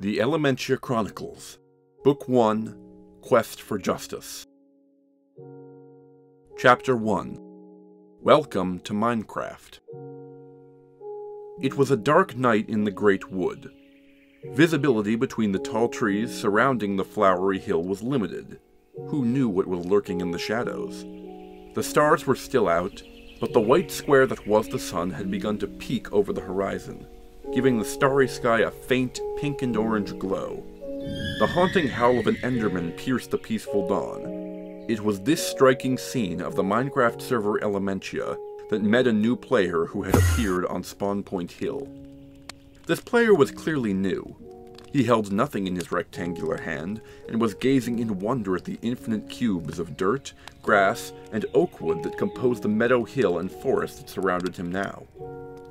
The Elementia Chronicles, Book 1, Quest for Justice. Chapter 1. Welcome to Minecraft. It was a dark night in the Great Wood. Visibility between the tall trees surrounding the flowery hill was limited. Who knew what was lurking in the shadows? The stars were still out, but the white square that was the sun had begun to peek over the horizon, giving the starry sky a faint pink and orange glow. The haunting howl of an Enderman pierced the peaceful dawn. It was this striking scene of the Minecraft server Elementia that met a new player who had appeared on Spawn Point Hill. This player was clearly new. He held nothing in his rectangular hand, and was gazing in wonder at the infinite cubes of dirt, grass, and oak wood that composed the meadow hill and forest that surrounded him now.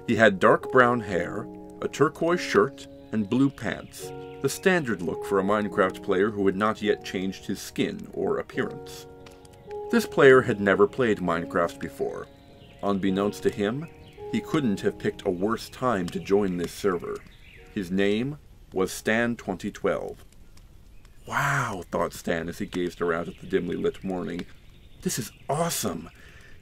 He had dark brown hair, a turquoise shirt, and blue pants, the standard look for a Minecraft player who had not yet changed his skin or appearance. This player had never played Minecraft before. Unbeknownst to him, he couldn't have picked a worse time to join this server. His name was Stan 2012. Wow, thought Stan as he gazed around at the dimly lit morning. This is awesome!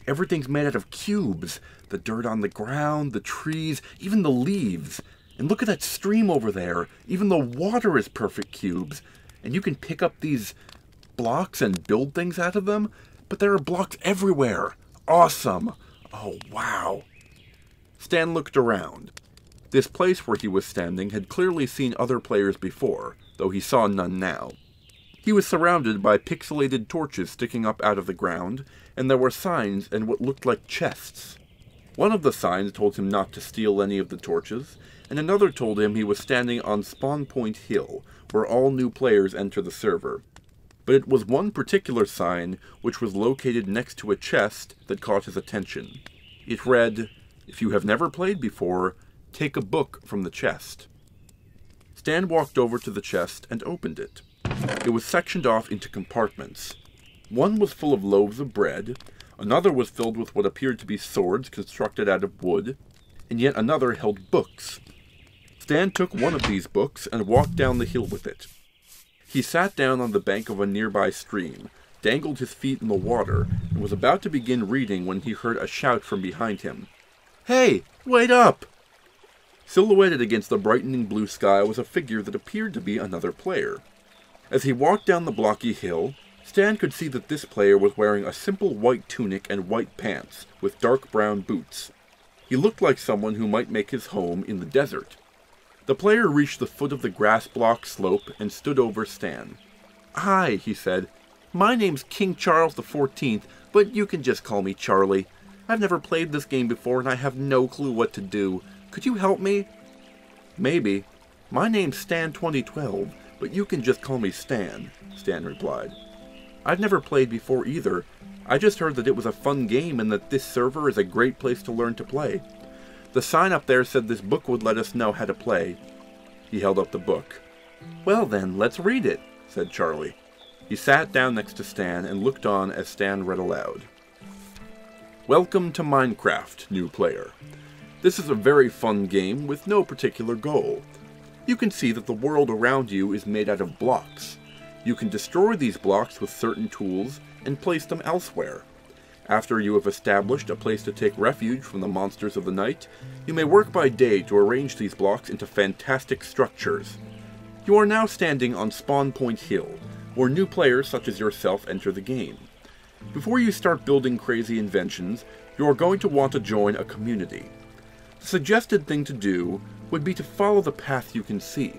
Everything's made out of cubes. The dirt on the ground, the trees, even the leaves. And look at that stream over there. Even the water is perfect cubes. And you can pick up these blocks and build things out of them. But there are blocks everywhere. Awesome! Oh, wow. Stan looked around. This place where he was standing had clearly seen other players before, though he saw none now. He was surrounded by pixelated torches sticking up out of the ground, and there were signs and what looked like chests. One of the signs told him not to steal any of the torches, and another told him he was standing on Spawn Point Hill, where all new players enter the server. But it was one particular sign which was located next to a chest that caught his attention. It read, "If you have never played before, take a book from the chest." Stan walked over to the chest and opened it. It was sectioned off into compartments. One was full of loaves of bread, another was filled with what appeared to be swords constructed out of wood, and yet another held books. Stan took one of these books and walked down the hill with it. He sat down on the bank of a nearby stream, dangled his feet in the water, and was about to begin reading when he heard a shout from behind him. "Hey, wait up!" Silhouetted against the brightening blue sky was a figure that appeared to be another player. As he walked down the blocky hill, Stan could see that this player was wearing a simple white tunic and white pants, with dark brown boots. He looked like someone who might make his home in the desert. The player reached the foot of the grass block slope and stood over Stan. "Hi," he said. "My name's King Charles XIV, but you can just call me Charlie. I've never played this game before and I have no clue what to do. Could you help me?" "Maybe. My name's Stan 2012, but you can just call me Stan," Stan replied. "I've never played before either. I just heard that it was a fun game and that this server is a great place to learn to play. The sign up there said this book would let us know how to play." He held up the book. "Well then, let's read it," said Charlie. He sat down next to Stan and looked on as Stan read aloud. "Welcome to Minecraft, new player. This is a very fun game with no particular goal. You can see that the world around you is made out of blocks. You can destroy these blocks with certain tools and place them elsewhere. After you have established a place to take refuge from the monsters of the night, you may work by day to arrange these blocks into fantastic structures. You are now standing on Spawn Point Hill, where new players such as yourself enter the game. Before you start building crazy inventions, you are going to want to join a community. The suggested thing to do would be to follow the path you can see.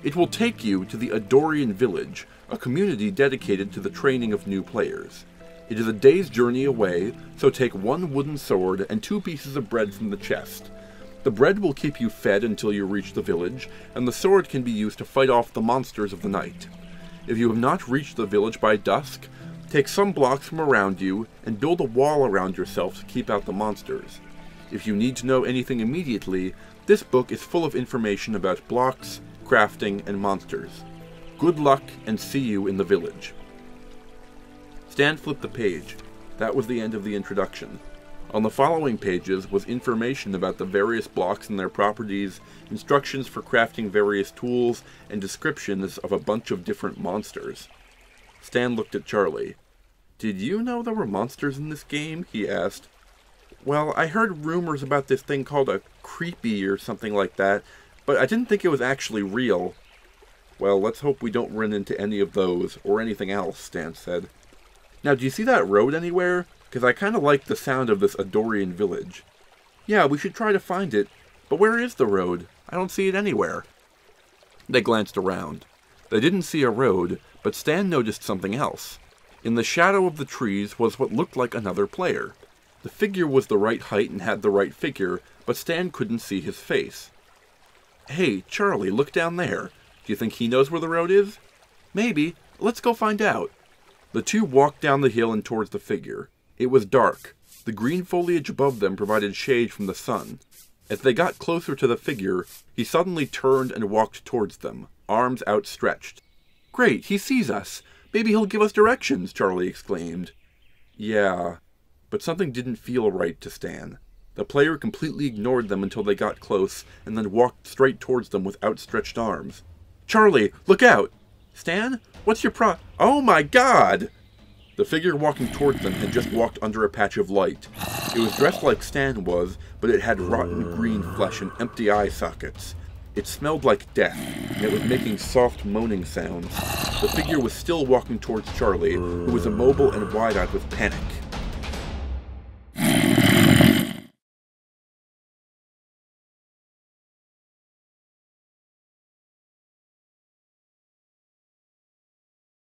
It will take you to the Adorian Village, a community dedicated to the training of new players. It is a day's journey away, so take one wooden sword and 2 pieces of bread from the chest. The bread will keep you fed until you reach the village, and the sword can be used to fight off the monsters of the night. If you have not reached the village by dusk, take some blocks from around you and build a wall around yourself to keep out the monsters. If you need to know anything immediately, this book is full of information about blocks, crafting, and monsters. Good luck, and see you in the village." Stan flipped the page. That was the end of the introduction. On the following pages was information about the various blocks and their properties, instructions for crafting various tools, and descriptions of a bunch of different monsters. Stan looked at Charlie. "Did you know there were monsters in this game?" he asked. "Well, I heard rumors about this thing called a creepy or something like that, but I didn't think it was actually real." "Well, let's hope we don't run into any of those, or anything else," Stan said. "Now, do you see that road anywhere? Because I kind of like the sound of this Adorian village." "Yeah, we should try to find it. But where is the road? I don't see it anywhere." They glanced around. They didn't see a road, but Stan noticed something else. In the shadow of the trees was what looked like another player. The figure was the right height and had the right figure, but Stan couldn't see his face. "Hey, Charlie, look down there. Do you think he knows where the road is?" "Maybe. Let's go find out." The two walked down the hill and towards the figure. It was dark. The green foliage above them provided shade from the sun. As they got closer to the figure, he suddenly turned and walked towards them, arms outstretched. "Great, he sees us. Maybe he'll give us directions," Charlie exclaimed. Yeah, but something didn't feel right to Stan. The player completely ignored them until they got close, and then walked straight towards them with outstretched arms. "Charlie, look out!" "Stan, what's your Oh my God!" The figure walking towards them had just walked under a patch of light. It was dressed like Stan was, but it had rotten green flesh and empty eye sockets. It smelled like death, and it was making soft moaning sounds. The figure was still walking towards Charlie, who was immobile and wide-eyed with panic.